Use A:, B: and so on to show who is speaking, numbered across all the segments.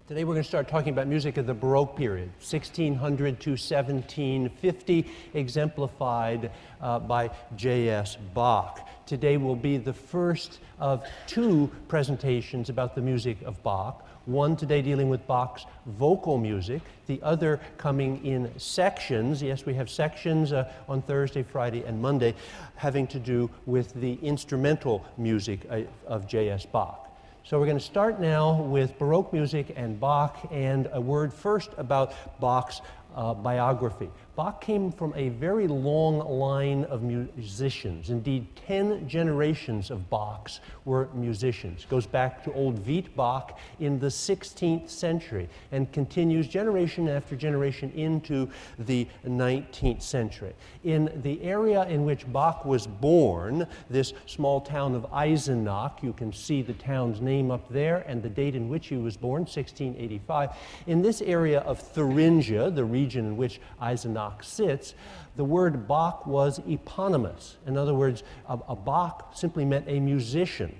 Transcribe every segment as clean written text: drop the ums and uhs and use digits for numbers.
A: Today we're going to start talking about music of the Baroque period, 1600 to 1750, exemplified by J.S. Bach. Today will be the first of two presentations about the music of Bach. One today dealing with Bach's vocal music, the other coming in sections. Yes, we have sections on Thursday, Friday, and Monday having to do with the instrumental music of J.S. Bach. So we're going to start now with Baroque music and Bach, and a word first about Bach's biography. Bach came from a very long line of musicians. Indeed, 10 generations of Bachs were musicians. It goes back to old Wiet Bach in the 16th century and continues generation after generation into the 19th century. In the area in which Bach was born, this small town of Eisenach, you can see the town's name up there and the date in which he was born, 1685. In this area of Thuringia, the region in which Eisenach sits, the word Bach was eponymous. In other words, a Bach simply meant a musician,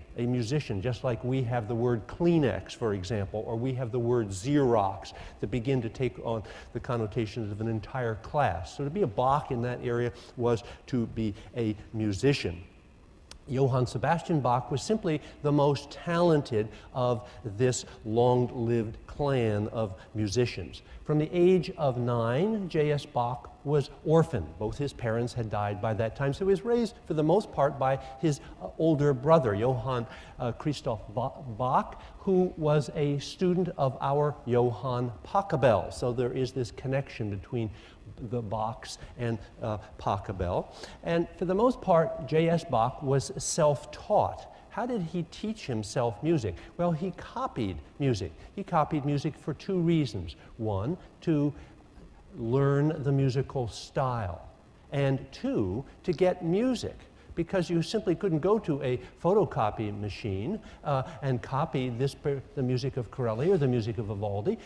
A: just like we have the word Kleenex, for example, or we have the word Xerox that begin to take on the connotations of an entire class. So to be a Bach in that area was to be a musician. Johann Sebastian Bach was simply the most talented of this long-lived clan of musicians. From the age of 9, J.S. Bach was orphaned. Both his parents had died by that time, so he was raised for the most part by his older brother, Johann Christoph Bach, who was a student of our Johann Pachelbel. So there is this connection between the Bachs and Pachelbel. And for the most part, J.S. Bach was self-taught. How did he teach himself music? Well, he copied music. He copied music for two reasons. One, to learn the musical style, and two, to get music, because you simply couldn't go to a photocopy machine and copy the music of Corelli or the music of Vivaldi.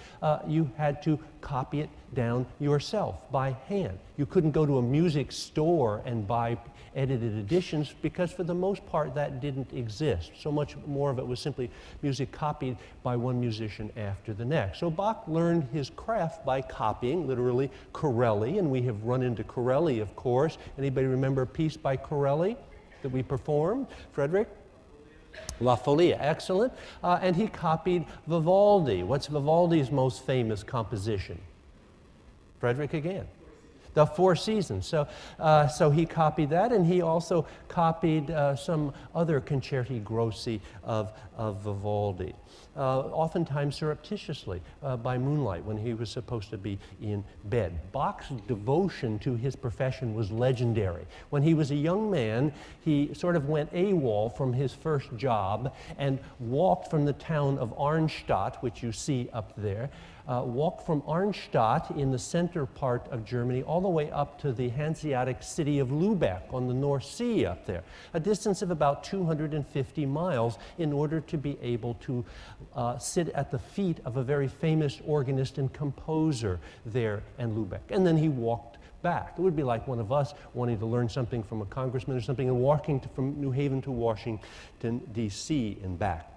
A: You had to copy it down yourself by hand. You couldn't go to a music store and buy edited editions because for the most part that didn't exist. So much more of it was simply music copied by one musician after the next. So Bach learned his craft by copying, literally, Corelli, and we have run into Corelli, of course. Anybody remember a piece by Corelli that we performed? Frederick? La Folia, excellent. And he copied Vivaldi. What's Vivaldi's most famous composition? Frederick again. The Four Seasons. So he copied that, and he also copied some other concerti grossi of Vivaldi, oftentimes surreptitiously by moonlight when he was supposed to be in bed. Bach's devotion to his profession was legendary. When he was a young man, he sort of went AWOL from his first job and walked from the town of Arnstadt, which you see up there, walked from Arnstadt in the center part of Germany all the way up to the Hanseatic city of Lübeck on the North Sea up there, a distance of about 250 miles in order to be able to sit at the feet of a very famous organist and composer there in Lübeck. And then he walked back. It would be like one of us wanting to learn something from a congressman or something and walking from New Haven to Washington, D.C. and back.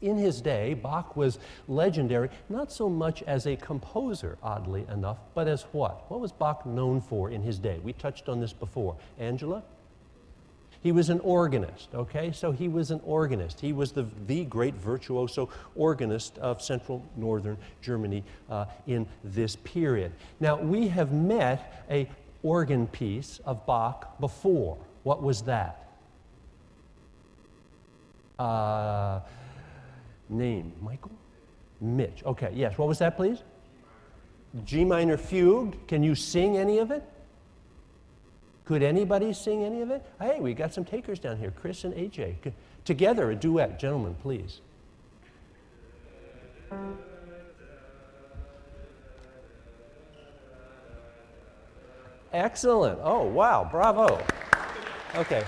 A: In his day, Bach was legendary, not so much as a composer, oddly enough, but as what? What was Bach known for in his day? We touched on this before. Angela? He was an organist, okay? So he was an organist. He was the great virtuoso organist of central northern Germany in this period. Now, we have met an organ piece of Bach before. What was that? Name, Michael? Mitch. Okay, yes. What was that, please? G minor fugue. Can you sing any of it? Could anybody sing any of it? Hey, we got some takers down here, Chris and AJ. Together, a duet. Gentlemen, please. Excellent. Oh, wow. Bravo. Okay.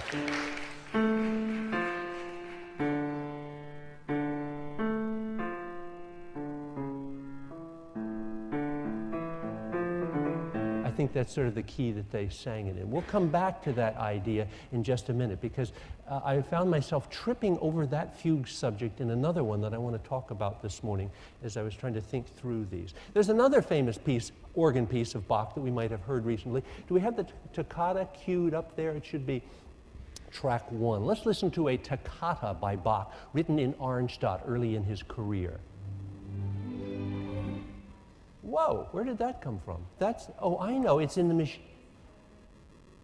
A: I think that's sort of the key that they sang it in. We'll come back to that idea in just a minute, because I found myself tripping over that fugue subject in another one that I want to talk about this morning as I was trying to think through these. There's another famous piece, organ piece of Bach that we might have heard recently. Do we have the toccata cued up there? It should be track 1. Let's listen to a toccata by Bach, written in Arnstadt early in his career. Whoa, where did that come from? Oh, I know, it's in the machine.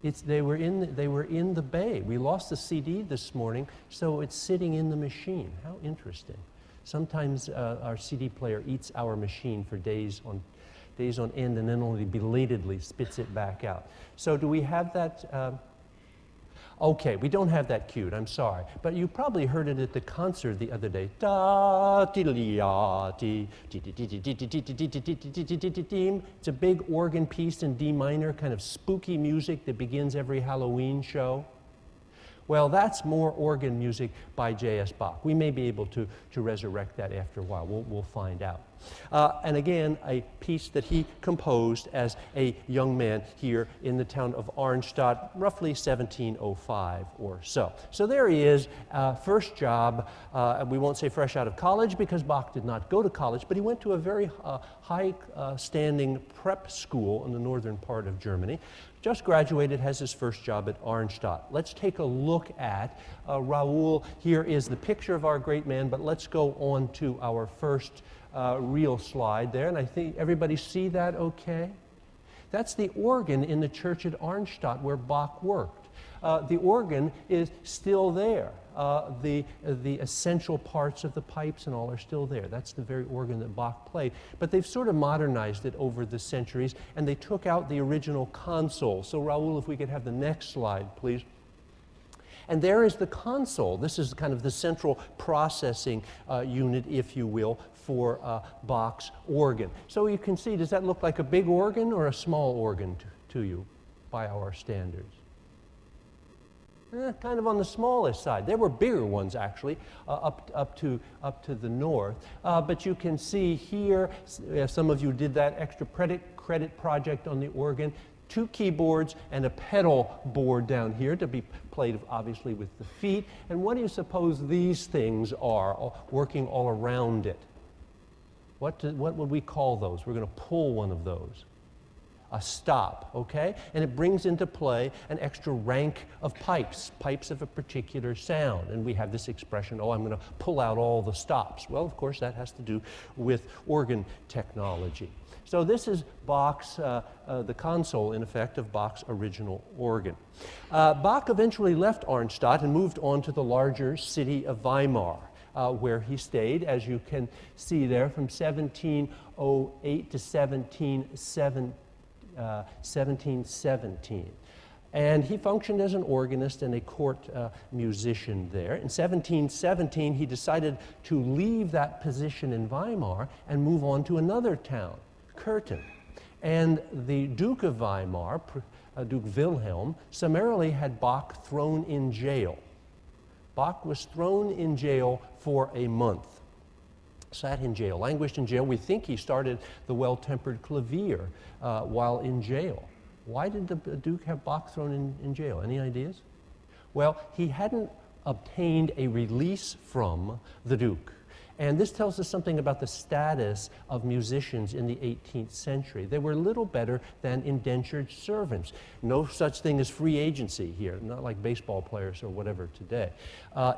A: They were in the bay. We lost the CD this morning, so it's sitting in the machine. How interesting. Sometimes our CD player eats our machine for days on end and then only belatedly spits it back out. So do we have that? Okay, we don't have that cued, I'm sorry. But you probably heard it at the concert the other day. It's a big organ piece in D minor, kind of spooky music that begins every Halloween show. Well, that's more organ music by J.S. Bach. We may be able to resurrect that after a while. We'll find out. And again, a piece that he composed as a young man here in the town of Arnstadt, roughly 1705 or so. So there he is, first job. We won't say fresh out of college because Bach did not go to college, but he went to a very high-standing prep school in the northern part of Germany. Just graduated, has his first job at Arnstadt. Let's take a look at Raoul. Here is the picture of our great man, but let's go on to our first real slide there, and I think everybody see that okay? That's the organ in the church at Arnstadt where Bach worked. The organ is still there. The essential parts of the pipes and all are still there. That's the very organ that Bach played. But they've sort of modernized it over the centuries, and they took out the original console. So Raoul, if we could have the next slide, please. And there is the console. This is kind of the central processing unit, if you will, for Bach's organ. So you can see, does that look like a big organ or a small organ to you by our standards? Kind of on the smallest side. There were bigger ones actually up to the north. But you can see here, some of you did that extra credit project on the organ. 2 keyboards and a pedal board down here to be played obviously with the feet. And what do you suppose these things are working all around it? What would we call those? We're going to pull one of those. A stop, okay? And it brings into play an extra rank of pipes of a particular sound. And we have this expression, oh, I'm going to pull out all the stops. Well, of course, that has to do with organ technology. So this is Bach's, the console, in effect, of Bach's original organ. Bach eventually left Arnstadt and moved on to the larger city of Weimar, where he stayed, as you can see there, from 1708 to 1717. And he functioned as an organist and a court musician there. In 1717, he decided to leave that position in Weimar and move on to another town, Curtin. And the Duke of Weimar, Duke Wilhelm, summarily had Bach thrown in jail. Bach was thrown in jail for a month. Sat in jail, languished in jail. We think he started the Well-Tempered Clavier while in jail. Why did the Duke have Bach thrown in jail? Any ideas? Well, he hadn't obtained a release from the Duke. And this tells us something about the status of musicians in the 18th century. They were little better than indentured servants. No such thing as free agency here, not like baseball players or whatever today.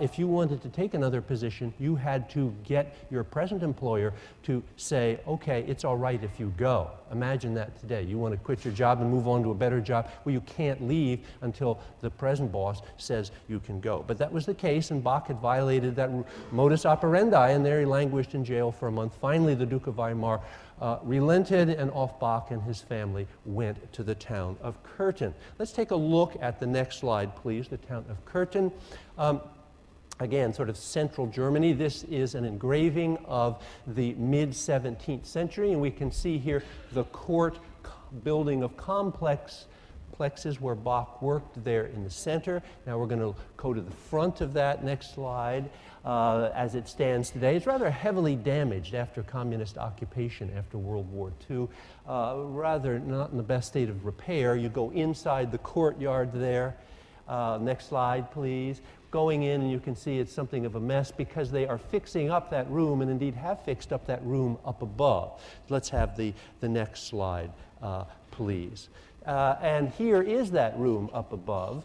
A: If you wanted to take another position, you had to get your present employer to say, okay, it's all right if you go. Imagine that today. You want to quit your job and move on to a better job. Well, you can't leave until the present boss says you can go. But that was the case, and Bach had violated that modus operandi, and there he languished in jail for a month. Finally, the Duke of Weimar relented, and off Bach and his family went to the town of Curtin. Let's take a look at the next slide, please, the town of Curtin. Again, sort of central Germany. This is an engraving of the mid-17th century, and we can see here the court building of complex plexes where Bach worked there in the center. Now we're going to go to the front of that next slide. As it stands today, it's rather heavily damaged after communist occupation after World War II. Rather not in the best state of repair. You go inside the courtyard there. Next slide, please. Going in, and you can see it's something of a mess because they are fixing up that room, and indeed have fixed up that room up above. Let's have the next slide, please. And here is that room up above,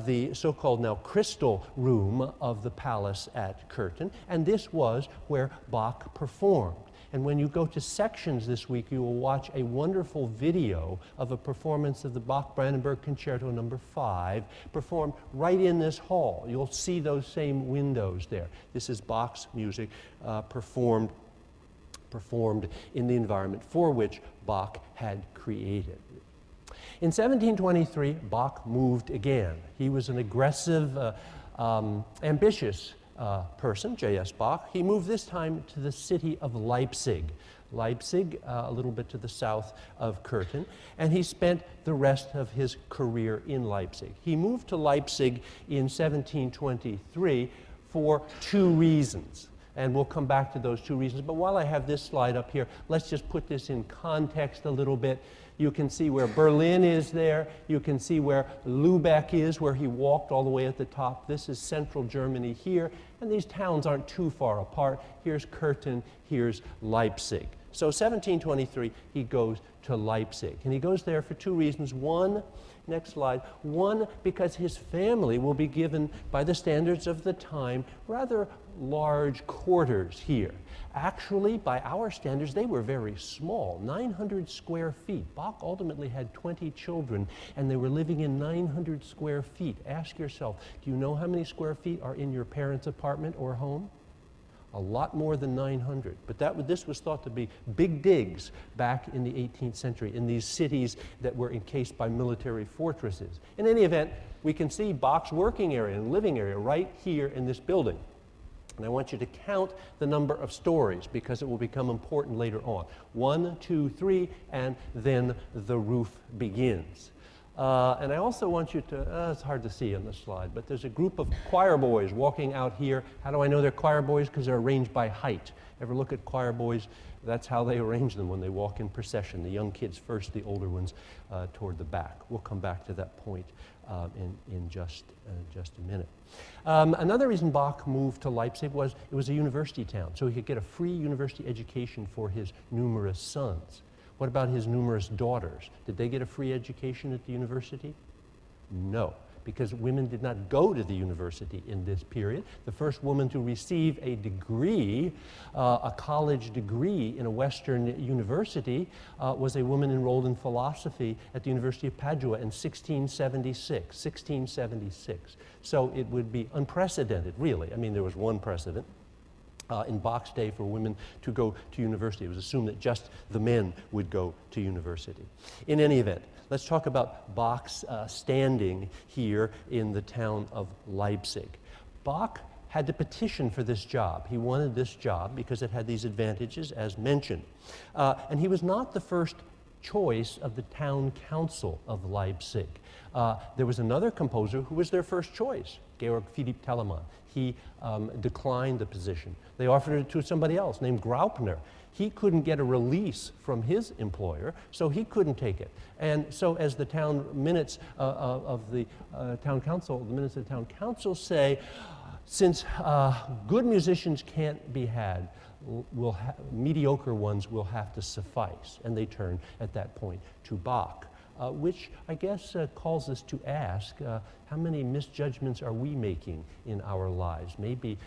A: the so-called now crystal room of the palace at Curtin, and this was where Bach performed. And when you go to sections this week, you will watch a wonderful video of a performance of the Bach-Brandenburg Concerto No. 5 performed right in this hall. You'll see those same windows there. This is Bach's music performed in the environment for which Bach had created. In 1723, Bach moved again. He was an aggressive, ambitious person, J.S. Bach. He moved this time to the city of Leipzig. Leipzig, a little bit to the south of Curtin, and he spent the rest of his career in Leipzig. He moved to Leipzig in 1723 for two reasons. And we'll come back to those two reasons. But while I have this slide up here, let's just put this in context a little bit. You can see where Berlin is there. You can see where Lübeck is, where he walked all the way at the top. This is central Germany here. And these towns aren't too far apart. Here's Curtin, here's Leipzig. So 1723, he goes to Leipzig. And he goes there for two reasons. One, next slide. One, because his family will be given, by the standards of the time, rather large quarters here. Actually, by our standards, they were very small, 900 square feet. Bach ultimately had 20 children, and they were living in 900 square feet. Ask yourself, do you know how many square feet are in your parents' apartment or home? A lot more than 900. But this was thought to be big digs back in the 18th century in these cities that were encased by military fortresses. In any event, we can see Bach's working area and living area right here in this building. And I want you to count the number of stories because it will become important later on. 1, 2, 3, and then the roof begins. And I also want you to, it's hard to see on this slide, but there's a group of choir boys walking out here. How do I know they're choir boys? Because they're arranged by height. Ever look at choir boys? That's how they arrange them when they walk in procession. The young kids first, the older ones toward the back. We'll come back to that point in just a minute. Another reason Bach moved to Leipzig was it was a university town, so he could get a free university education for his numerous sons. What about his numerous daughters? Did they get a free education at the university? No, because women did not go to the university in this period. The first woman to receive a degree, a college degree in a Western university, was a woman enrolled in philosophy at the University of Padua in 1676. So it would be unprecedented, really. I mean, there was one precedent. In Bach's day for women to go to university. It was assumed that just the men would go to university. In any event, let's talk about Bach's standing here in the town of Leipzig. Bach had to petition for this job. He wanted this job because it had these advantages as mentioned. And he was not the first choice of the town council of Leipzig. There was another composer who was their first choice, Georg Philipp Telemann. He declined the position. They offered it to somebody else named Graupner. He couldn't get a release from his employer, so he couldn't take it. And so as the town minutes of the town council, the minutes of the town council say, since good musicians can't be had, mediocre ones will have to suffice. And they turn at that point to Bach. Which I guess calls us to ask, how many misjudgments are we making in our lives? Maybe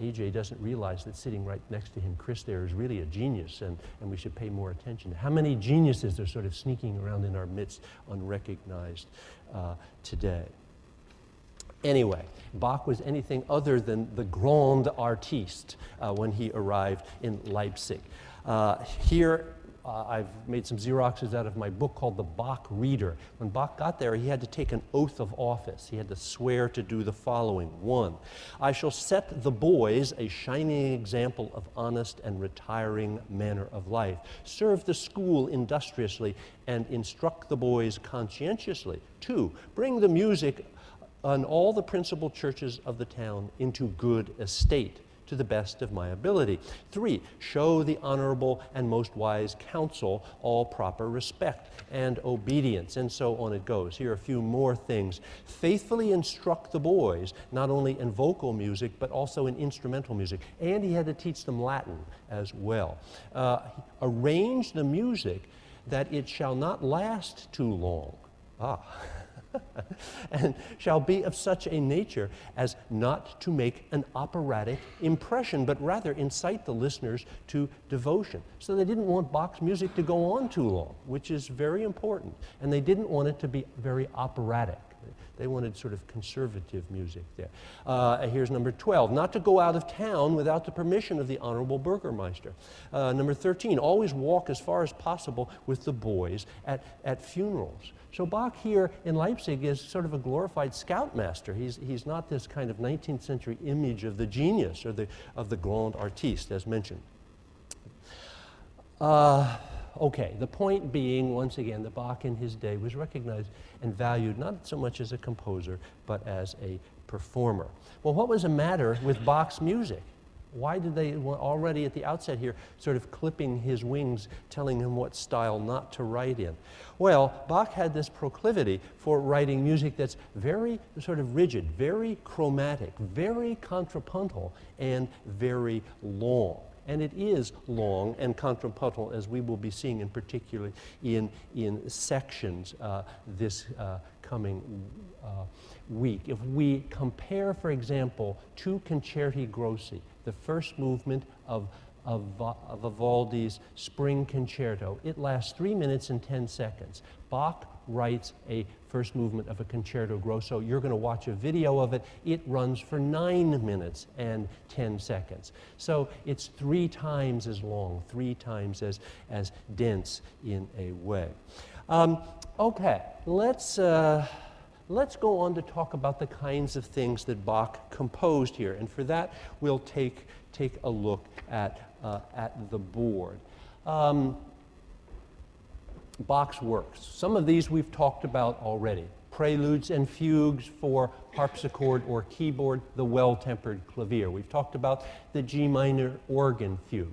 A: AJ doesn't realize that sitting right next to him, Chris there, is really a genius, and we should pay more attention. How many geniuses are sort of sneaking around in our midst unrecognized today? Anyway, Bach was anything other than the grand artiste when he arrived in Leipzig. Here I've made some Xeroxes out of my book called The Bach Reader. When Bach got there, he had to take an oath of office. He had to swear to do the following. 1, I shall set the boys a shining example of honest and retiring manner of life, serve the school industriously, and instruct the boys conscientiously. 2, bring the music on all the principal churches of the town into good estate, to the best of my ability. 3, show the honorable and most wise counsel all proper respect and obedience, and so on it goes. Here are a few more things. Faithfully instruct the boys, not only in vocal music, but also in instrumental music. And he had to teach them Latin as well. Arrange the music that it shall not last too long. And shall be of such a nature as not to make an operatic impression, but rather incite the listeners to devotion. So they didn't want Bach's music to go on too long, which is very important. And they didn't want it to be very operatic. They wanted sort of conservative music there. Here's number 12, not to go out of town without the permission of the Honorable Burgermeister. Number 13, always walk as far as possible with the boys at funerals. So Bach here in Leipzig is sort of a glorified scoutmaster. He's not this kind of 19th century image of the genius or of the grand artiste, as mentioned. Okay, the point being, once again, that Bach in his day was recognized and valued not so much as a composer, but as a performer. Well, what was the matter with Bach's music? Why did they, already at the outset here, sort of clipping his wings, telling him what style not to write in? Well, Bach had this proclivity for writing music that's very sort of rigid, very chromatic, very contrapuntal, and very long. And it is long and contrapuntal, as we will be seeing in particular in sections this coming week. If we compare, for example, 2 Concerti Grossi, the first movement of Vivaldi's Spring Concerto, it lasts 3 minutes and 10 seconds. Bach writes a first movement of a Concerto Grosso. You're going to watch a video of it. It runs for 9 minutes and 10 seconds. So it's 3 times as long, 3 times as dense in a way. Okay, let's go on to talk about the kinds of things that Bach composed here. And for that, we'll take a look at the board. Bach's works. Some of these we've talked about already. Preludes and fugues for harpsichord or keyboard, the well-tempered clavier. We've talked about the G minor organ fugue.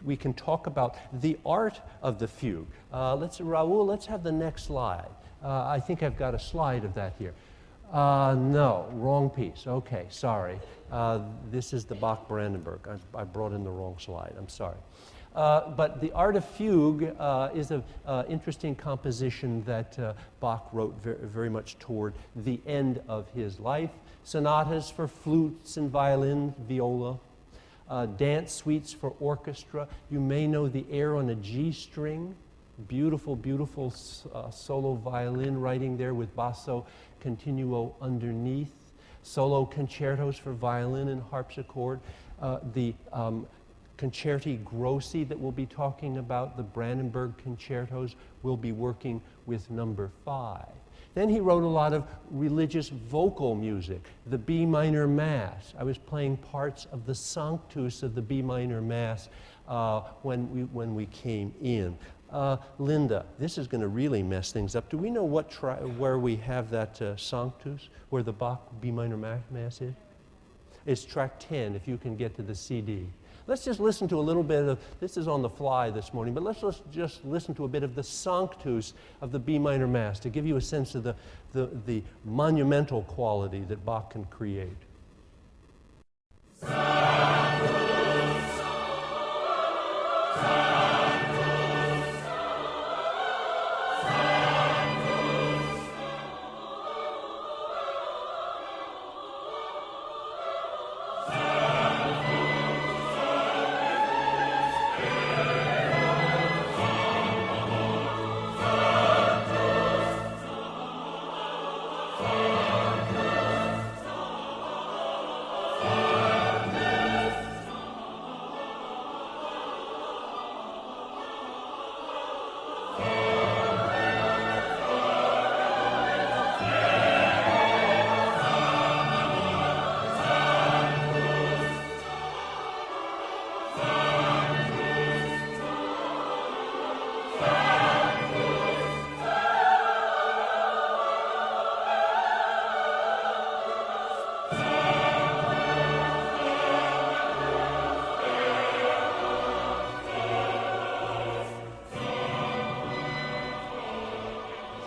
A: We can talk about the art of the fugue. Raul, let's have the next slide. I think I've got a slide of that here. No, wrong piece. Okay, sorry. This is the Bach Brandenburg. I brought in the wrong slide. I'm sorry. But the Art of Fugue is an interesting composition that Bach wrote very much toward the end of his life. Sonatas for flutes and violin, viola, dance suites for orchestra. You may know the air on a G string. Beautiful, beautiful solo violin writing there with basso continuo underneath. Solo concertos for violin and harpsichord. The Concerti Grossi that we'll be talking about, the Brandenburg concertos, will be working with number 5. Then he wrote a lot of religious vocal music, the B minor Mass. I was playing parts of the Sanctus of the B minor Mass when we came in. Linda, this is going to really mess things up. Do we know where we have that Sanctus, where the Bach B minor Mass is? It's track 10, if you can get to the CD. Let's just listen to a little bit of, this is on the fly this morning, but let's just listen to a bit of the Sanctus of the B minor Mass to give you a sense of the monumental quality that Bach can create.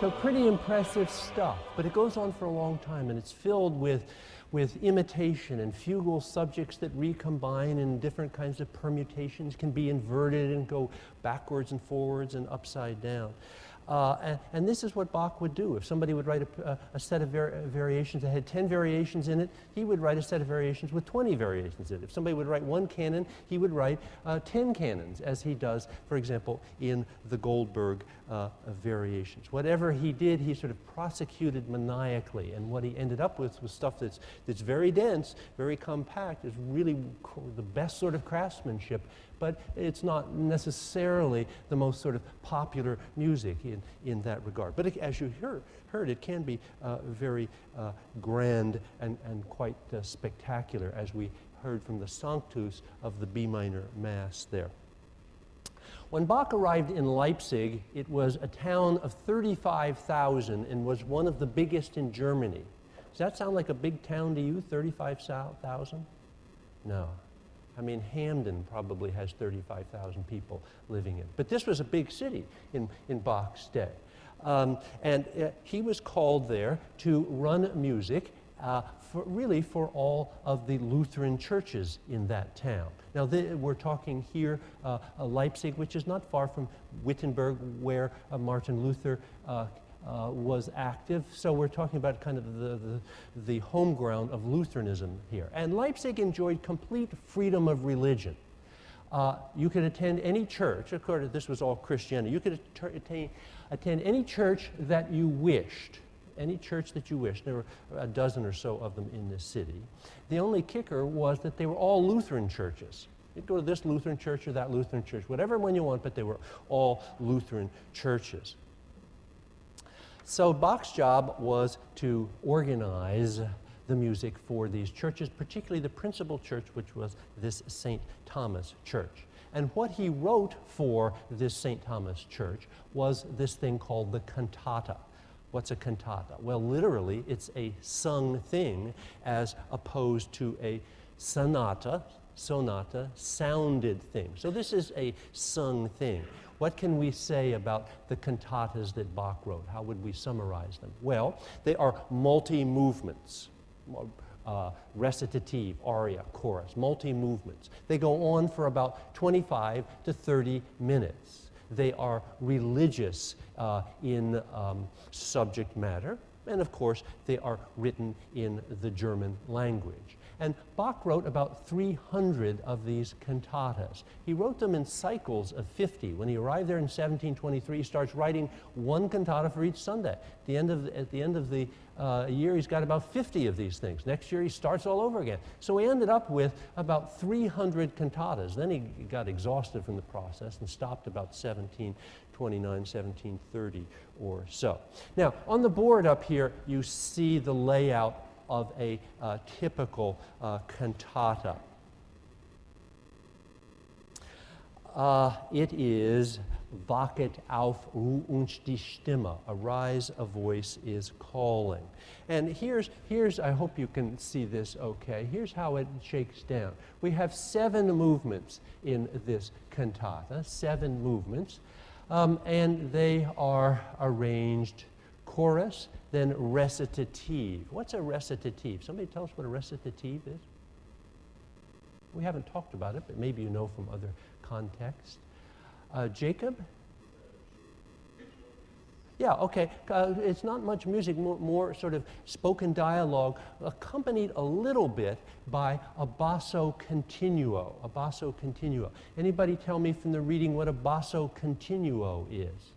A: So pretty impressive stuff, but it goes on for a long time, and it's filled with imitation and fugal subjects that recombine in different kinds of permutations, can be inverted and go backwards and forwards and upside down. And this is what Bach would do. If somebody would write a set of variations that had 10 variations in it, he would write a set of variations with 20 variations in it. If somebody would write one canon, he would write 10 canons, as he does, for example, in the Goldberg variations. Whatever he did, he sort of prosecuted maniacally, and what he ended up with was stuff that's very dense, very compact, is really the best sort of craftsmanship, but it's not necessarily the most sort of popular music in that regard. But as you heard, it can be very grand and quite spectacular, as we heard from the Sanctus of the B minor Mass there. When Bach arrived in Leipzig, it was a town of 35,000 and was one of the biggest in Germany. Does that sound like a big town to you, 35,000? No. I mean, Hamden probably has 35,000 people living in it. But this was a big city in Bach's day. And he was called there to run music for all of the Lutheran churches in that town. Now, we're talking here Leipzig, which is not far from Wittenberg, where Martin Luther was active. So we're talking about kind of the home ground of Lutheranism here. And Leipzig enjoyed complete freedom of religion. You could attend any church. Of course, this was all Christianity. You could attend any church that you wished. Any church that you wished. There were a dozen or so of them in this city. The only kicker was that they were all Lutheran churches. You'd go to this Lutheran church or that Lutheran church, whatever one you want, but they were all Lutheran churches. So Bach's job was to organize the music for these churches, particularly the principal church, which was this St. Thomas church. And what he wrote for this St. Thomas church was this thing called the cantata. What's a cantata? Well, literally, it's a sung thing as opposed to a sonata, sounded thing. So this is a sung thing. What can we say about the cantatas that Bach wrote? How would we summarize them? Well, they are multi-movements, recitative, aria, chorus, multi-movements. They go on for about 25 to 30 minutes. They are religious in subject matter, and of course, they are written in the German language. And Bach wrote about 300 of these cantatas. He wrote them in cycles of 50. When he arrived there in 1723, he starts writing one cantata for each Sunday. At the end of the year, he's got about 50 of these things. Next year, he starts all over again. So he ended up with about 300 cantatas. Then he got exhausted from the process and stopped about 1729, 1730 or so. Now, on the board up here, you see the layout of a typical cantata. It is Wachet auf, ruh uns die Stimme. Arise, a voice is calling. And here's, I hope you can see this okay. Here's how it shakes down. We have 7 movements in this cantata, 7 movements, and they are arranged chorus, then recitative. What's a recitative? Somebody tell us what a recitative is? We haven't talked about it, but maybe you know from other contexts. Jacob? Yeah, okay. It's not much music, more sort of spoken dialogue, accompanied a little bit by a basso continuo. A basso continuo. Anybody tell me from the reading what a basso continuo is?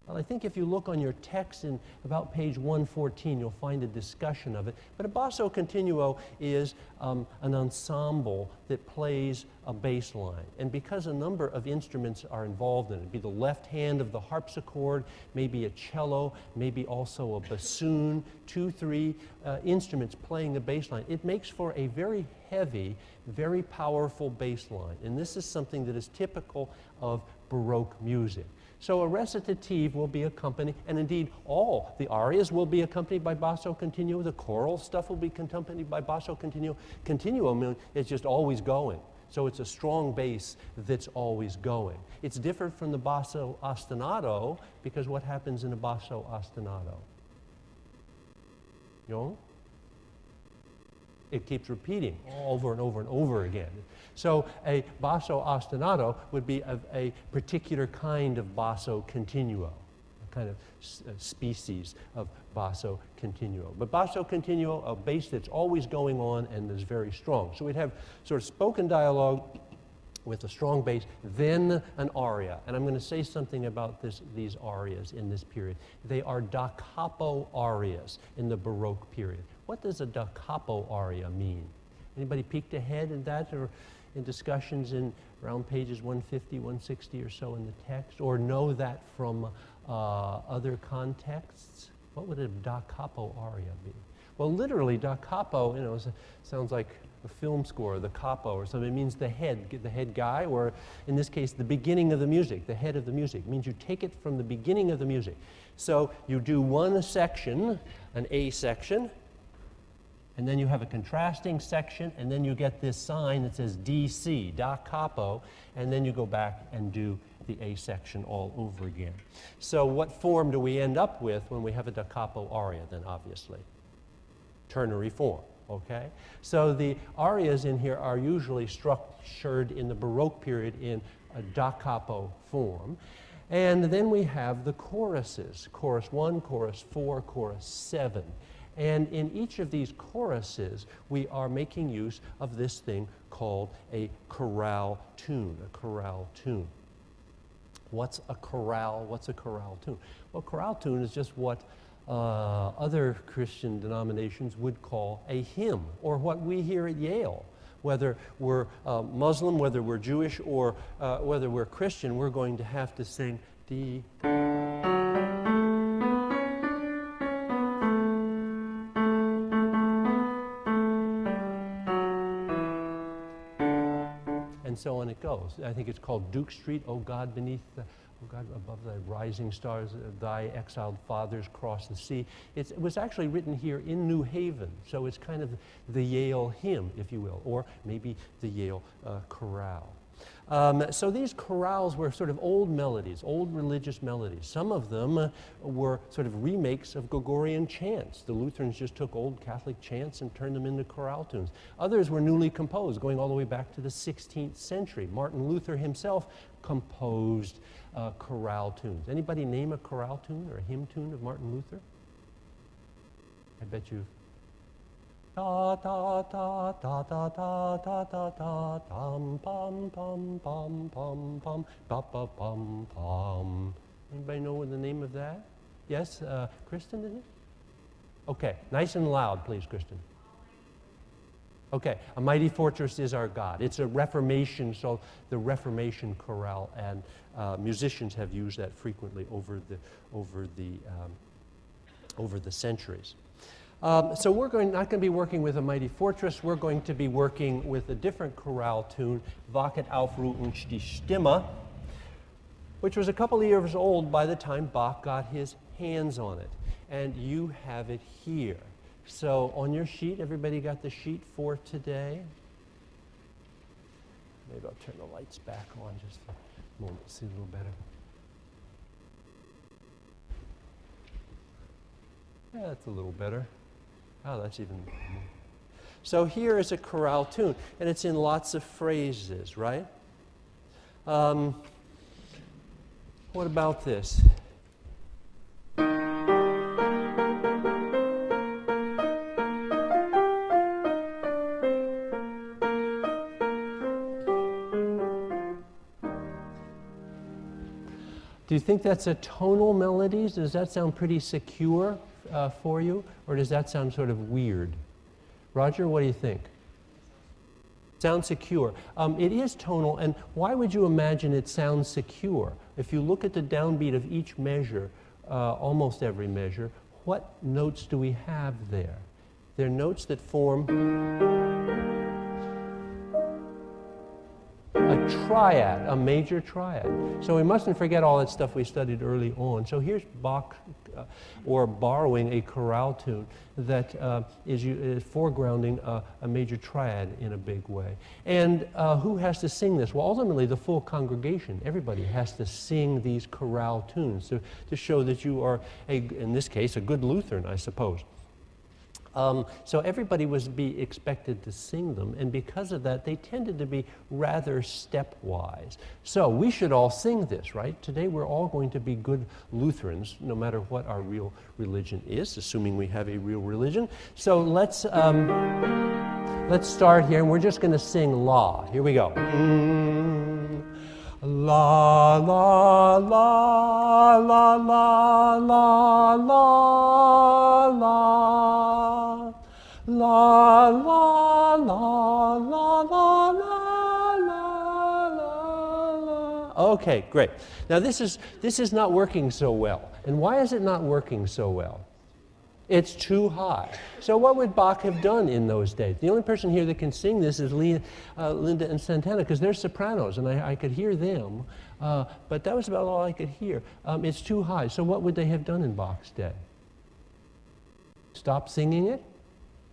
A: Well, I think if you look on your text in about page 114, you'll find a discussion of it. But a basso continuo is an ensemble that plays a bass line. And because a number of instruments are involved in it, be the left hand of the harpsichord, maybe a cello, maybe also a bassoon, 2, 3 instruments playing a bass line, it makes for a very heavy, very powerful bass line. And this is something that is typical of Baroque music. So a recitative will be accompanied, and indeed all the arias will be accompanied by basso continuo. The choral stuff will be accompanied by basso continuo. Continuo means it's just always going. So it's a strong bass that's always going. It's different from the basso ostinato, because what happens in a basso ostinato? You know? It keeps repeating over and over and over again. So a basso ostinato would be a particular kind of basso continuo, a kind of species of basso continuo. But basso continuo, a bass that's always going on and is very strong. So we'd have sort of spoken dialogue with a strong bass, then an aria. And I'm going to say something about these arias in this period. They are da capo arias in the Baroque period. What does a da capo aria mean? Anybody peeked ahead in that, or in discussions in around pages 150, 160 or so in the text, or know that from other contexts? What would a da capo aria be? Well, literally, da capo, you know, sounds like a film score, the capo or something. It means the head guy, or in this case, the beginning of the music, the head of the music. It means you take it from the beginning of the music. So you do one section, an A section, and then you have a contrasting section, and then you get this sign that says DC, da capo, and then you go back and do the A section all over again. So what form do we end up with when we have a da capo aria then, obviously? Ternary form, okay? So the arias in here are usually structured in the Baroque period in a da capo form. And then we have the choruses, chorus 1, chorus 4, chorus 7. And in each of these choruses, we are making use of this thing called a chorale tune, a chorale tune. What's a chorale? What's a chorale tune? Well, chorale tune is just what other Christian denominations would call a hymn, or what we hear at Yale. Whether we're Muslim, whether we're Jewish, or whether we're Christian, we're going to have to sing the... and so on it goes. I think it's called Duke Street, O God, beneath the... Oh God, above thy rising stars, thy exiled fathers cross the sea. It was actually written here in New Haven, so it's kind of the Yale hymn, if you will, or maybe the Yale chorale. So these chorales were sort of old melodies, old religious melodies. Some of them were sort of remakes of Gregorian chants. The Lutherans just took old Catholic chants and turned them into chorale tunes. Others were newly composed, going all the way back to the 16th century. Martin Luther himself composed chorale tunes. Anybody name a chorale tune or a hymn tune of Martin Luther? I bet you. Da da da da da da da da da dum bum bum bum bum bum ba ba bum bum. Anybody know the name of that? Yes, Kristen, is it? Okay, nice and loud, please, Kristen. Okay, A Mighty Fortress is Our God. It's a Reformation, so the Reformation chorale, and musicians have used that frequently over the centuries. So we're not going to be working with A Mighty Fortress. We're going to be working with a different chorale tune, Wachet auf, ruht uns die Stimme, which was a couple of years old by the time Bach got his hands on it. And you have it here. So on your sheet, everybody got the sheet for today? Maybe I'll turn the lights back on just for a moment, see a little better. Yeah, that's a little better. Oh, that's even more. So here is a chorale tune, and it's in lots of phrases, right? What about this? Do you think that's a tonal melody? Does that sound pretty secure for you? Or does that sound sort of weird? Roger, what do you think? Sounds secure. It is tonal, and why would you imagine it sounds secure? If you look at the downbeat of each measure, almost every measure, what notes do we have there? They're notes that form a triad, a major triad. So we mustn't forget all that stuff we studied early on. So here's Bach, or borrowing a chorale tune that is foregrounding a major triad in a big way. And who has to sing this? Well, ultimately, the full congregation, everybody has to sing these chorale tunes to show that you are, in this case, a good Lutheran, I suppose. So everybody was be expected to sing them, and because of that, they tended to be rather stepwise. So we should all sing this, right? Today we're all going to be good Lutherans, no matter what our real religion is, assuming we have a real religion. So let's start here, and we're just going to sing La. Here we go. La, la, la, la, la, la, la, la. La, la, la, la, la, la, la, la. Okay, great. Now this is not working so well. And why is it not working so well? It's too high. So what would Bach have done in those days? The only person here that can sing this is Linda and Santana, because they're sopranos, and I could hear them, but that was about all I could hear. It's too high. So what would they have done in Bach's day? Stop singing it?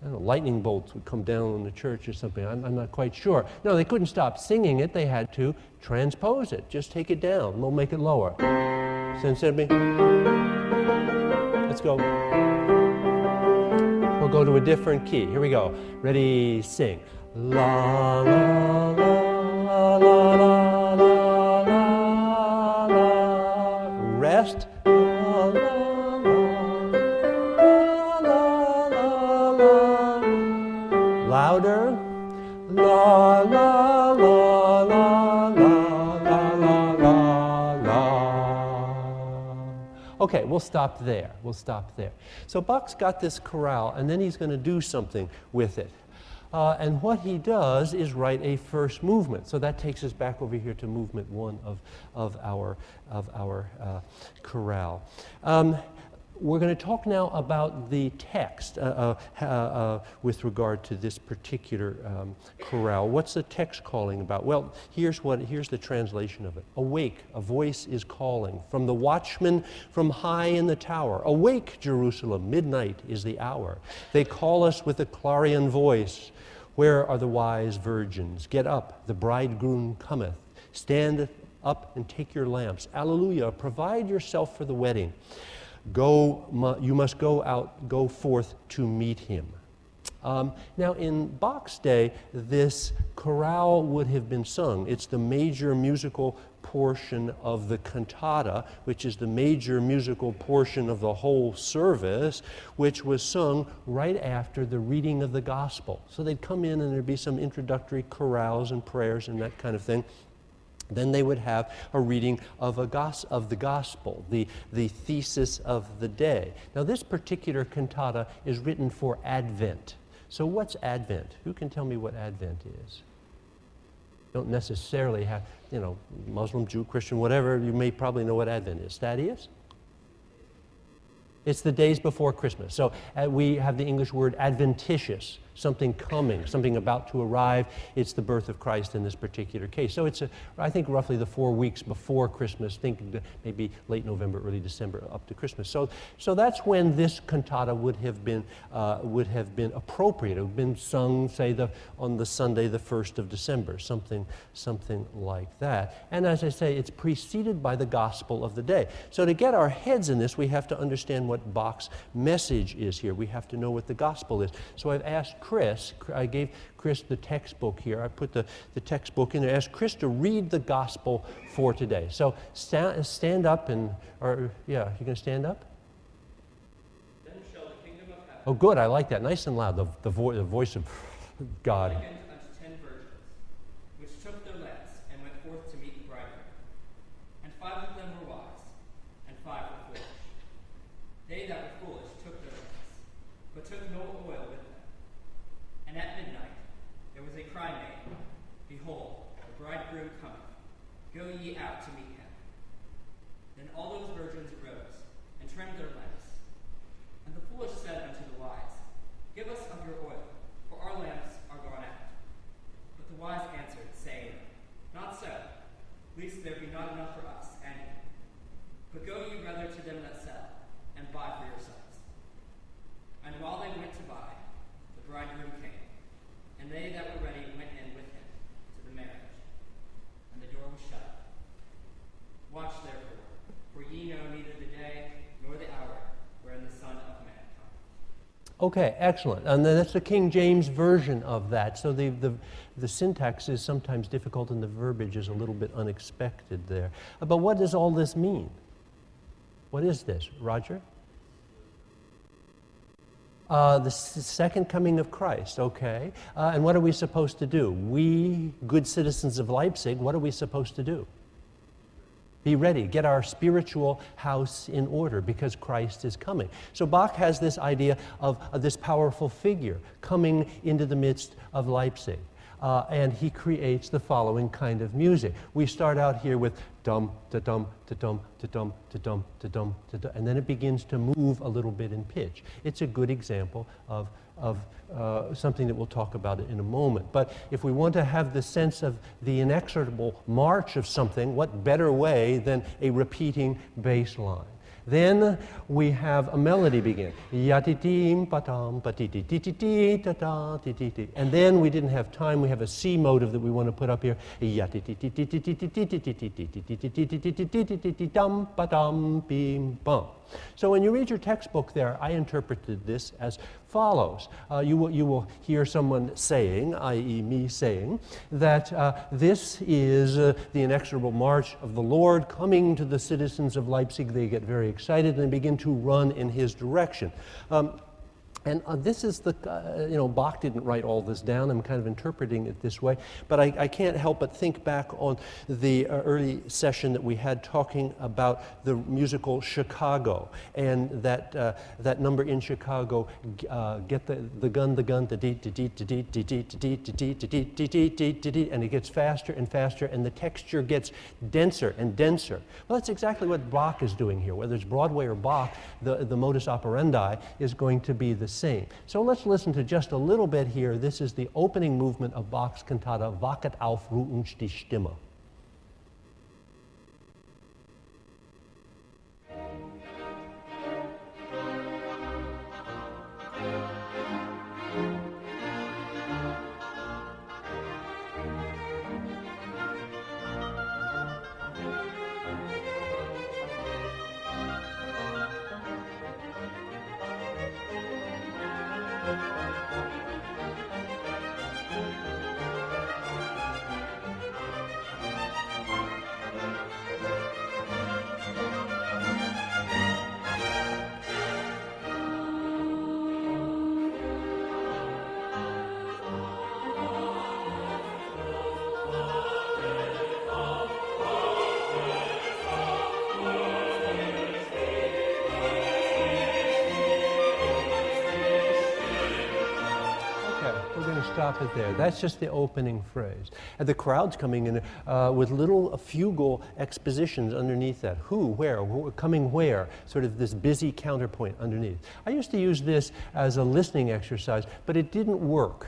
A: I don't know, lightning bolts would come down on the church or something. I'm not quite sure. No, they couldn't stop singing it. They had to transpose it. Just take it down. We'll make it lower. So instead of let's go. We'll go to a different key. Here we go. Ready, sing. La, la, la, la, la, la, la, la. Rest. La, la, la, la, la, la. Louder. La, la, la, la, la, la, la, la. Okay, we'll stop there. We'll stop there. So Bach's got this chorale, and then he's going to do something with it. And what he does is write a first movement. So that takes us back over here to movement 1 of our chorale. We're going to talk now about the text with regard to this particular chorale. What's the text calling about? Well, here's the translation of it. Awake, a voice is calling from the watchman from high in the tower. Awake, Jerusalem, midnight is the hour. They call us with a clarion voice. Where are the wise virgins? Get up, the bridegroom cometh. Stand up and take your lamps. Alleluia, provide yourself for the wedding. You must go forth to meet him. Now, in Bach's day, this chorale would have been sung. It's the major musical portion of the cantata, which is the major musical portion of the whole service, which was sung right after the reading of the gospel. So they'd come in and there'd be some introductory chorales and prayers and that kind of thing. Then they would have a reading of the gospel, the thesis of the day. Now this particular cantata is written for Advent. So what's Advent? Who can tell me what Advent is? Don't necessarily have, Muslim, Jew, Christian, whatever, you may probably know what Advent is. Thaddeus? It's the days before Christmas. So we have the English word adventitious, something coming, something about to arrive. It's the birth of Christ in this particular case. So it's, I think, roughly the 4 weeks before Christmas, think maybe late November, early December, up to Christmas. So that's when this cantata would have been appropriate. It would have been sung, say, on the Sunday, the 1st of December, something like that. And as I say, it's preceded by the gospel of the day. So to get our heads in this, we have to understand what Bach's message is here. We have to know what the gospel is. So I've asked Chris, I gave Chris the textbook here. I put the textbook in there. I asked Chris to read the gospel for today. So stand up you going to stand up?
B: Then shall the kingdom of heaven.
A: Oh, good. I like that. Nice and loud. The voice of God.
B: Likened unto 10 virgins, which took their lamps and went forth to meet the bridegroom. And 5 of them were wise, and 5 were foolish. They that were foolish took their lamps, but took no oil with them. And at midnight there was a cry made, Behold, the bridegroom cometh. Go ye out to meet him. Then all those virgins arose, and trimmed their lamps. And the foolish said unto the wise, Give us of your oil, for our lamps are gone out. But the wise answered, saying, Not so, not enough for us and you. But go ye rather to them that sell, and buy for yourselves. And while they went to buy, the bridegroom came, and they that were ready went in with him to the marriage, and the door was shut. Watch therefore, for ye know neither the day nor the hour wherein the Son of Man cometh.
A: Okay, excellent. And then that's the King James version of that. So the syntax is sometimes difficult and the verbiage is a little bit unexpected there. But what does all this mean? What is this, Roger? The second coming of Christ, okay. And what are we supposed to do? We, good citizens of Leipzig, what are we supposed to do? Be ready, get our spiritual house in order because Christ is coming. So Bach has this idea of this powerful figure coming into the midst of Leipzig. And he creates the following kind of music. We start out here with dum, da dum, da dum, da dum, da dum, da dum, da dum, and then it begins to move a little bit in pitch. It's a good example of something that we'll talk about in a moment. But if we want to have the sense of the inexorable march of something, what better way than a repeating bass line? Then we have a melody begin. And then we didn't have time. We have a C motive that we want to put up here. So when you read your textbook there, I interpreted this as follows. You will hear someone saying, i.e. me saying, that this is the inexorable march of the Lord coming to the citizens of Leipzig. They get very excited and begin to run in his direction. And this is the, Bach didn't write all this down. I'm kind of interpreting it this way. But I can't help but think back on the early session that we had talking about the musical Chicago. And that number in Chicago, get the gun, the deet, and it gets faster and faster, and the texture gets denser and denser. Well, that's exactly what Bach is doing here. Whether it's Broadway or Bach, the modus operandi is going to be the same. So let's listen to just a little bit here. This is the opening movement of Bach's cantata, Wachet auf, ruh uns die Stimme. Stop it there. That's just the opening phrase. And the crowd's coming in with little fugal expositions underneath that. Who, where, coming where, sort of this busy counterpoint underneath. I used to use this as a listening exercise, but it didn't work.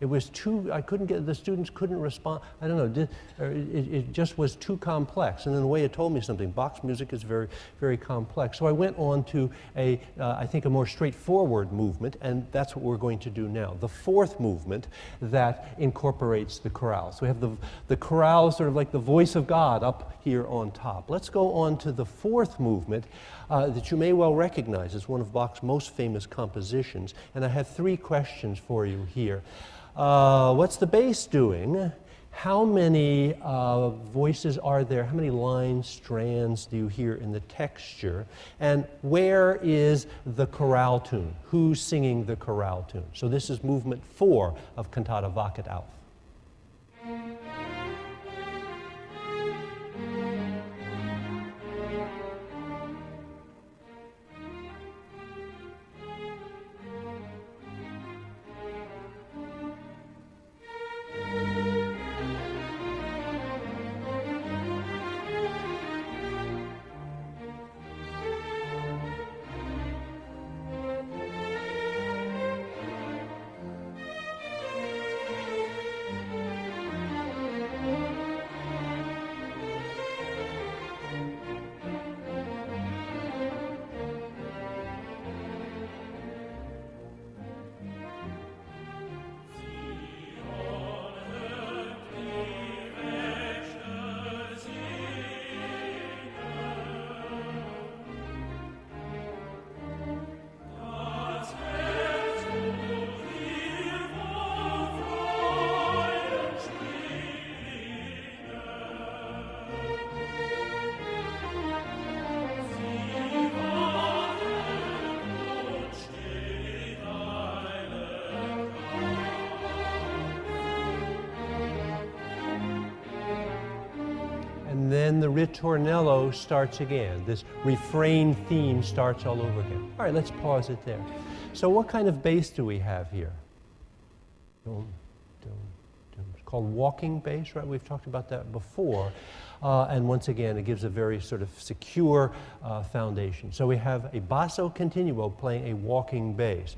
A: It was too, the students couldn't respond. I don't know, it just was too complex. And in a way it told me something. Bach's music is very, very complex. So I went on to I think a more straightforward movement, and that's what we're going to do now. The fourth movement that incorporates the chorale. So we have the chorale, sort of like the voice of God up here on top. Let's go on to the fourth movement that you may well recognize as one of Bach's most famous compositions. And I have three questions for you here. What's the bass doing? How many voices are there? How many lines, strands do you hear in the texture? And where is the chorale tune? Who's singing the chorale tune? So this is movement 4 of Cantata Wachet auf. and then the ritornello starts again. This refrain theme starts all over again. All right, let's pause it there. So what kind of bass do we have here? Dum, dum, dum. It's called walking bass, right? We've talked about that before. And once again, it gives a very sort of secure foundation. So we have a basso continuo playing a walking bass.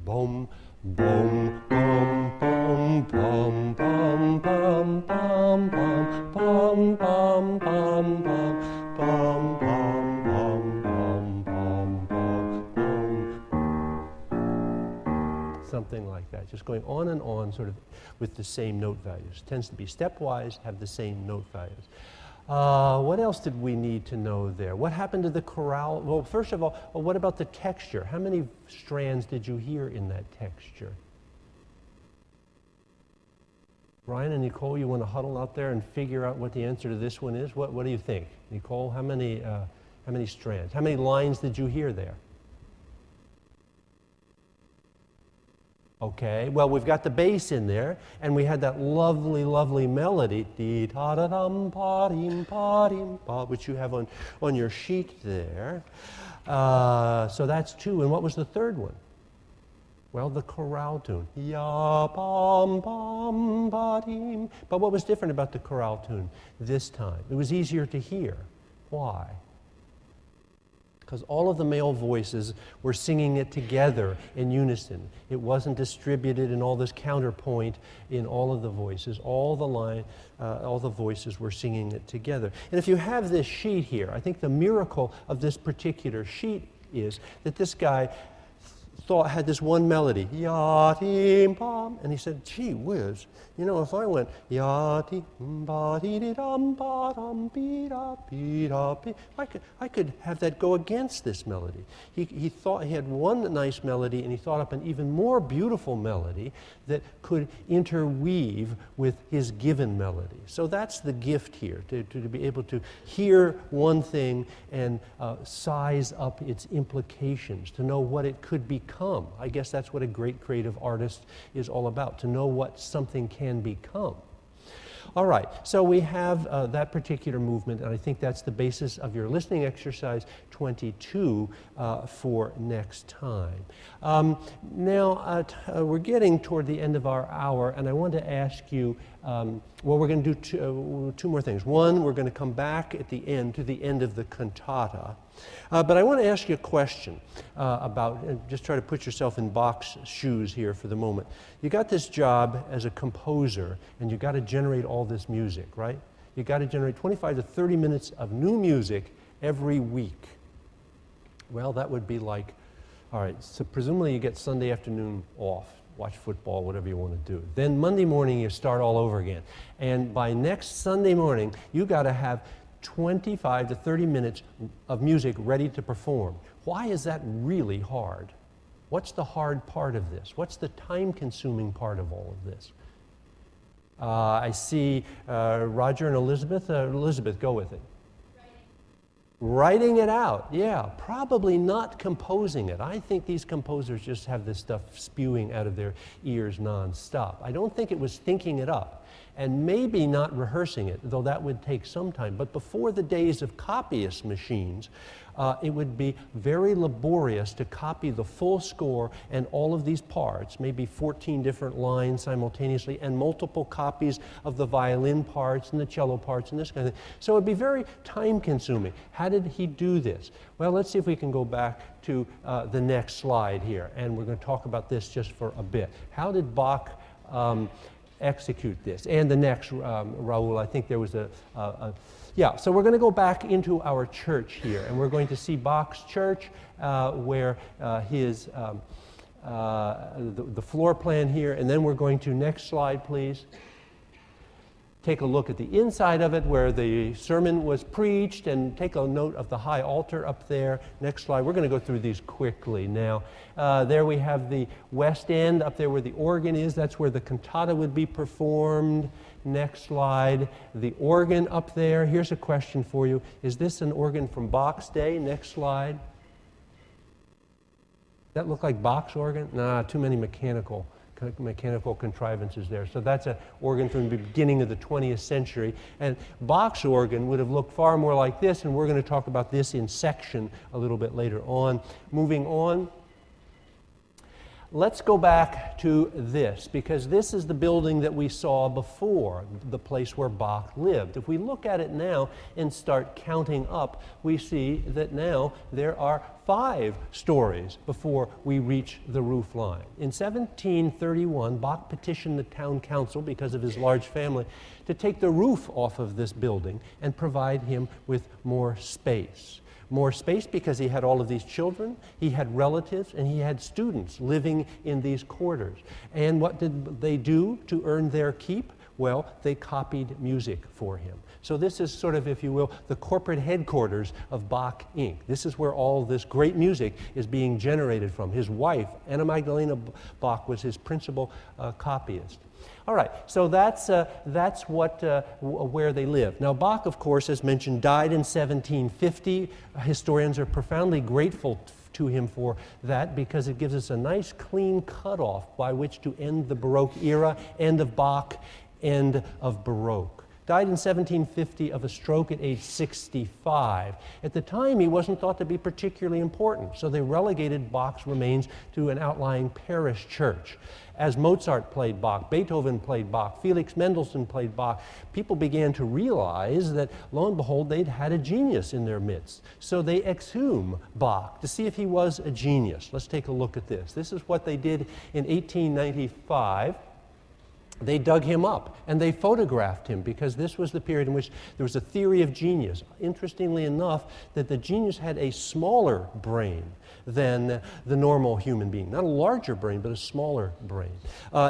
A: Boom, boom, boom, boom, boom, boom, boom, boom, boom, boom, boom, boom, boom, boom, boom, boom, boom, boom, boom. Something like that, just going on and on, sort of with the same note values. It tends to be stepwise, have the same note values. What else did we need to know there? What happened to the chorale? Well, first of all, what about the texture? How many strands did you hear in that texture? Brian and Nicole, you want to huddle out there and figure out what the answer to this one is? What do you think? Nicole, how many strands? How many lines did you hear there? Okay, well, we've got the bass in there, and we had that lovely, lovely melody, which you have on your sheet there. So that's two. And what was the third one? Well, the chorale tune. Ya, bum, bum, ba-dim. But what was different about the chorale tune this time? It was easier to hear. Why? Because all of the male voices were singing it together in unison. It wasn't distributed in all this counterpoint in all of the voices. All the voices were singing it together. And if you have this sheet here, I think the miracle of this particular sheet is that this guy had this one melody, ya-tim bum, and he said, gee whiz, you know, if I went ya-tim ba-dee-dee-dum ba-dum be-da-be-da-be, I could have that go against this melody. He thought he had one nice melody, and he thought up an even more beautiful melody that could interweave with his given melody. So that's the gift here, to be able to hear one thing and size up its implications, to know what it could become. I guess that's what a great creative artist is all about, to know what something can become. All right, so we have that particular movement, and I think that's the basis of your listening exercise 22 for next time. Now, we're getting toward the end of our hour, and I want to ask you, well, we're going to do two more things. One, we're going to come back at the end to the end of the cantata. But I want to ask you a question about, just try to put yourself in Bach's shoes here for the moment. You got this job as a composer, and you got to generate all this music, right? You got to generate 25 to 30 minutes of new music every week. Well, that would be like, all right, so presumably you get Sunday afternoon off, watch football, whatever you want to do. Then Monday morning you start all over again. And by next Sunday morning, you got to have 25 to 30 minutes of music ready to perform. Why is that really hard? What's the hard part of this? What's the time-consuming part of all of this? I see Roger and Elizabeth. Elizabeth, go with it. Writing it out, yeah. Probably not composing it. I think these composers just have this stuff spewing out of their ears non-stop. I don't think it was thinking it up. And maybe not rehearsing it, though that would take some time. But before the days of copyist machines, it would be very laborious to copy the full score and all of these parts, maybe 14 different lines simultaneously, and multiple copies of the violin parts and the cello parts and this kind of thing. So it would be very time-consuming. How did he do this? Well, let's see if we can go back to the next slide here, and we're going to talk about this just for a bit. How did Bach execute this? And the next, Raul, I think there was yeah, so we're going to go back into our church here, and we're going to see Bach's church where his, the floor plan here, and then we're going to, next slide please, take a look at the inside of it where the sermon was preached, and take a note of the high altar up there. Next slide. We're going to go through these quickly now. There we have the west end up there where the organ is. That's where the cantata would be performed. Next slide. The organ up there. Here's a question for you. Is this an organ from Bach's day? Next slide. That look like Bach's organ? Nah, too many mechanical mechanical contrivances there. So that's an organ from the beginning of the 20th century. And Bach's organ would have looked far more like this, and we're going to talk about this in section a little bit later on. Moving on. Let's go back to this, because this is the building that we saw before, the place where Bach lived. If we look at it now and start counting up, we see that now there are 5 stories before we reach the roof line. In 1731, Bach petitioned the town council, because of his large family, to take the roof off of this building and provide him with more space. More space because he had all of these children, he had relatives, and he had students living in these quarters. And what did they do to earn their keep? Well, they copied music for him. So this is sort of, if you will, the corporate headquarters of Bach Inc. This is where all this great music is being generated from. His wife, Anna Magdalena Bach, was his principal copyist. All right, so that's where they live. Now, Bach, of course, as mentioned, died in 1750. Historians are profoundly grateful to him for that, because it gives us a nice clean cutoff by which to end the Baroque era, end of Bach, end of Baroque. Died in 1750 of a stroke at age 65. At the time, he wasn't thought to be particularly important, so they relegated Bach's remains to an outlying parish church. As Mozart played Bach, Beethoven played Bach, Felix Mendelssohn played Bach, people began to realize that, lo and behold, they'd had a genius in their midst. So they exhumed Bach to see if he was a genius. Let's take a look at this. This is what they did in 1895. They dug him up and they photographed him, because this was the period in which there was a theory of genius. Interestingly enough, that the genius had a smaller brain than the normal human being. Not a larger brain, but a smaller brain.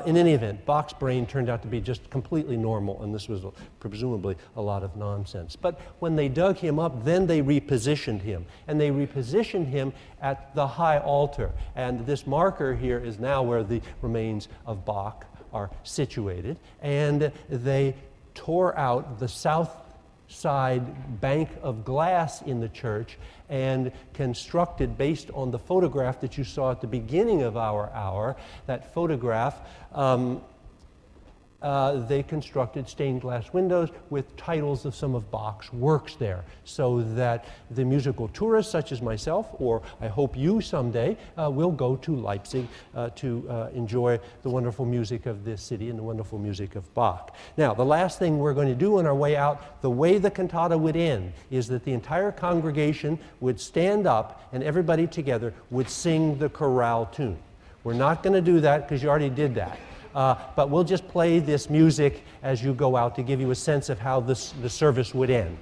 A: In any event, Bach's brain turned out to be just completely normal, and this was presumably a lot of nonsense. But when they dug him up, then they repositioned him. And they repositioned him at the high altar. And this marker here is now where the remains of Bach are situated, and they tore out the south side bank of glass in the church and constructed, based on the photograph that you saw at the beginning of our hour, that photograph, they constructed stained glass windows with titles of some of Bach's works there, so that the musical tourists such as myself, or I hope you someday, will go to Leipzig to enjoy the wonderful music of this city and the wonderful music of Bach. Now, the last thing we're going to do on our way out, the way the cantata would end is that the entire congregation would stand up and everybody together would sing the chorale tune. We're not going to do that because you already did that. But we'll just play this music as you go out to give you a sense of how the service would end.